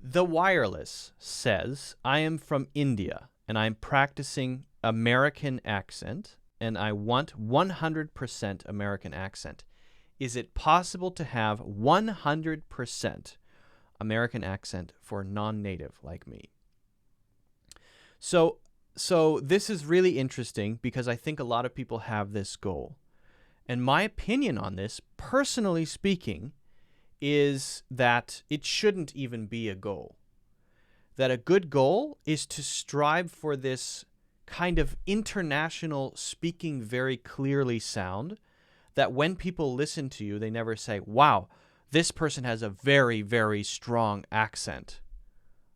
The Wireless says, I am from India and I'm practicing American accent and I want 100% American accent. Is it possible to have 100% American accent for non-native like me? So this is really interesting because I think a lot of people have this goal. And my opinion on this, personally speaking, is that it shouldn't even be a goal. That a good goal is to strive for this kind of international speaking very clearly sound that when people listen to you, they never say, wow, this person has a very, very strong accent,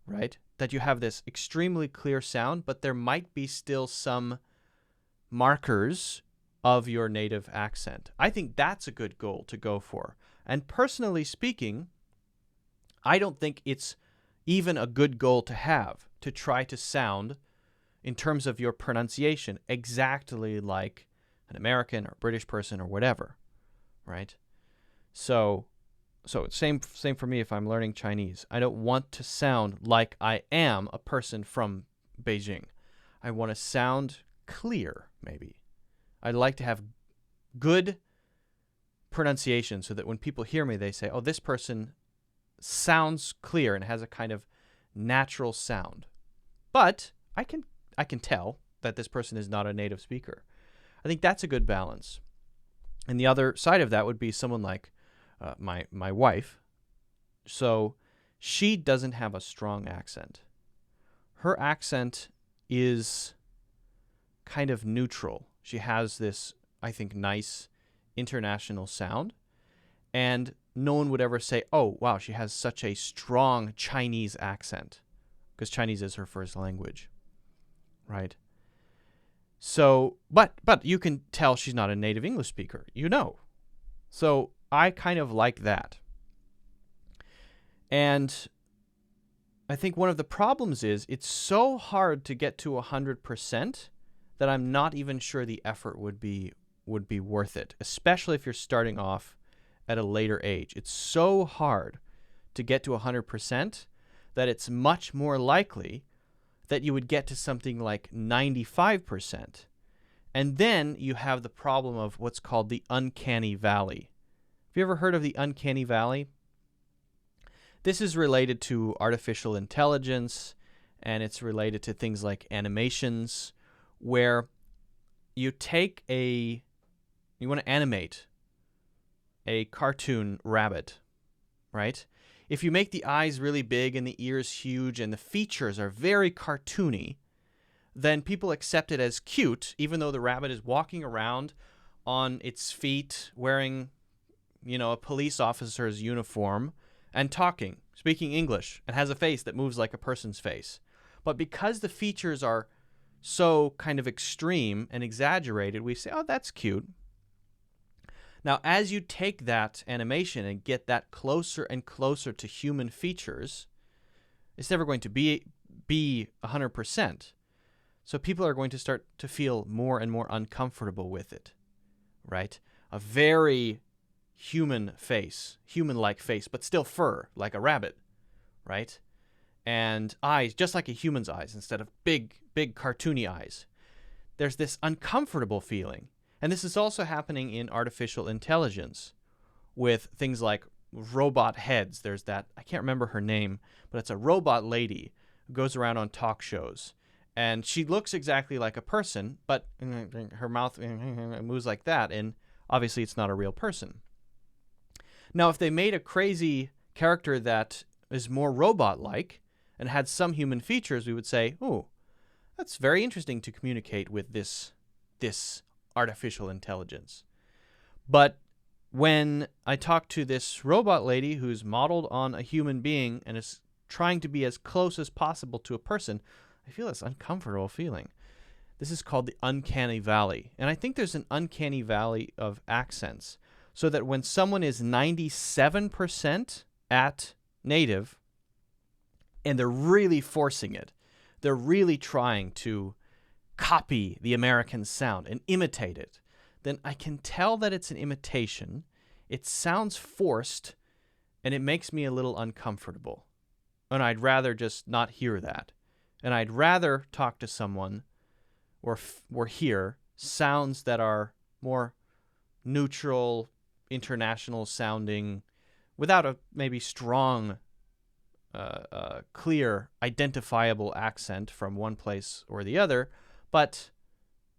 right? That you have this extremely clear sound, but there might be still some markers of your native accent. I think that's a good goal to go for. And personally speaking, I don't think it's even a good goal to have, to try to sound, in terms of your pronunciation, exactly like an American or British person or whatever, right? So same for me if I'm learning Chinese. I don't want to sound like I am a person from Beijing. I want to sound clear, maybe. I'd like to have good pronunciation so that when people hear me, they say, oh, this person sounds clear and has a kind of natural sound. But I can tell that this person is not a native speaker. I think that's a good balance. And the other side of that would be someone like my wife. So she doesn't have a strong accent. Her accent is kind of neutral. She has this, I think, nice international sound. And no one would ever say, oh, wow, she has such a strong Chinese accent, because Chinese is her first language, right? So, but you can tell she's not a native English speaker, you know. So I kind of like that. And I think one of the problems is it's so hard to get to 100% that I'm not even sure the effort would be worth it, especially if you're starting off at a later age. It's so hard to get to 100% that it's much more likely that you would get to something like 95%. And then you have the problem of what's called the uncanny valley. Have you ever heard of the uncanny valley? This is related to artificial intelligence, and it's related to things like animations, where you want to animate a cartoon rabbit, right? If you make the eyes really big and the ears huge and the features are very cartoony, then people accept it as cute, even though the rabbit is walking around on its feet wearing, a police officer's uniform and speaking English, and has a face that moves like a person's face. But because the features are so kind of extreme and exaggerated, we say, oh, that's cute. Now, as you take that animation and get that closer and closer to human features, it's never going to be 100%. So people are going to start to feel more and more uncomfortable with it, right? A very human face, human-like face, but still fur, like a rabbit, right? And eyes, just like a human's eyes, instead of big cartoony eyes. There's this uncomfortable feeling. And this is also happening in artificial intelligence with things like robot heads. There's that, I can't remember her name, but it's a robot lady who goes around on talk shows. And she looks exactly like a person, but her mouth moves like that. And obviously it's not a real person. Now, if they made a crazy character that is more robot-like and had some human features, we would say, oh, that's very interesting to communicate with this artificial intelligence. But when I talk to this robot lady who's modeled on a human being and is trying to be as close as possible to a person, I feel this uncomfortable feeling. This is called the uncanny valley. And I think there's an uncanny valley of accents, so that when someone is 97% at native and they're really forcing it, they're really trying to copy the American sound and imitate it, then I can tell that it's an imitation. It sounds forced, and it makes me a little uncomfortable, And I'd rather just not hear that. And I'd rather talk to someone or hear sounds that are more neutral, international sounding, without a maybe strong, clear, identifiable accent from one place or the other, but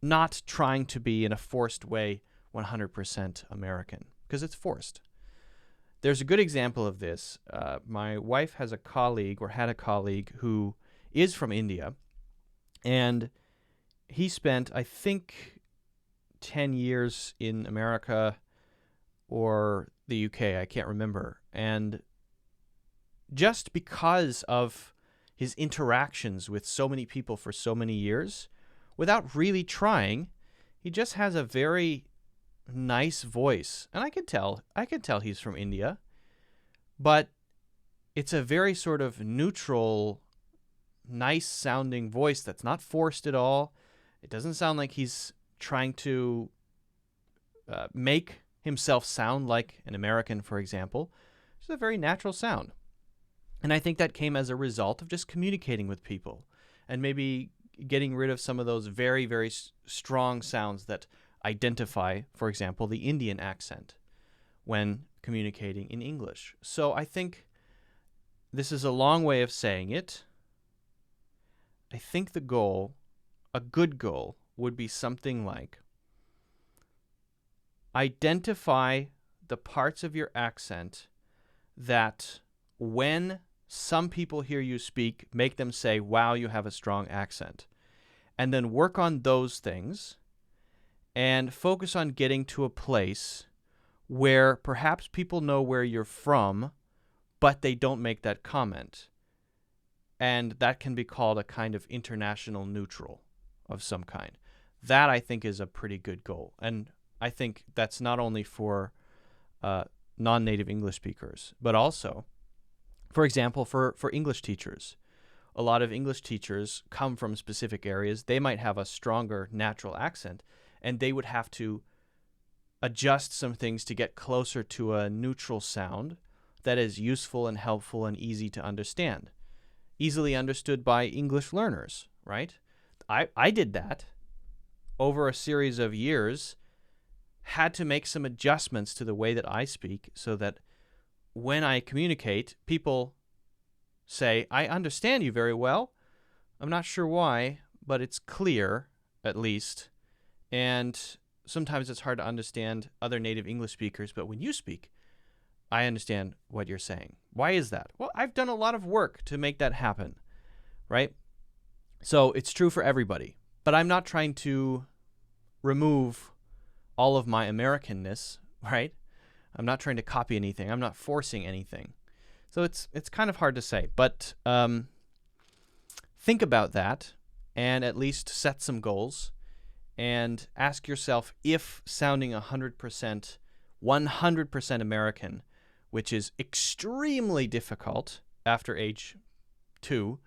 not trying to be in a forced way 100% American, because it's forced. There's a good example of this. My wife has a colleague, or had a colleague, who is from India, and he spent, I think, 10 years in America or the UK, I can't remember. And just because of his interactions with so many people for so many years, without really trying, he just has a very nice voice. And I can tell he's from India, but it's a very sort of neutral, nice sounding voice that's not forced at all. It doesn't sound like he's trying to make himself sound like an American, for example. It's a very natural sound. And I think that came as a result of just communicating with people and maybe getting rid of some of those very, very strong sounds that identify, for example, the Indian accent when communicating in English. So I think this is a long way of saying it. I think the goal, a good goal, would be something like identify the parts of your accent that when some people hear you speak, make them say, wow, you have a strong accent. And then work on those things and focus on getting to a place where perhaps people know where you're from, but they don't make that comment. And that can be called a kind of international neutral of some kind. That, I think, is a pretty good goal. And I think that's not only for non-native English speakers, but also, for example, for English teachers. A lot of English teachers come from specific areas. They might have a stronger natural accent, and they would have to adjust some things to get closer to a neutral sound that is useful and helpful and easy to understand. Easily understood by English learners, right? I did that over a series of years, had to make some adjustments to the way that I speak so that when I communicate, people say, I understand you very well. I'm not sure why, but it's clear, at least. And sometimes it's hard to understand other native English speakers, but when you speak, I understand what you're saying. Why is that? Well, I've done a lot of work to make that happen, right? So it's true for everybody. But I'm not trying to remove all of my Americanness, right? I'm not trying to copy anything. I'm not forcing anything. So it's kind of hard to say. But think about that and at least set some goals and ask yourself if sounding 100% American, which is extremely difficult after age 2,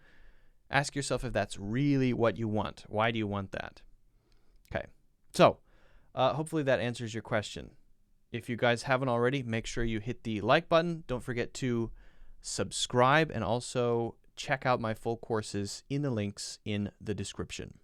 ask yourself if that's really what you want. Why do you want that? Okay, so hopefully that answers your question. If you guys haven't already, make sure you hit the like button. Don't forget to subscribe and also check out my full courses in the links in the description.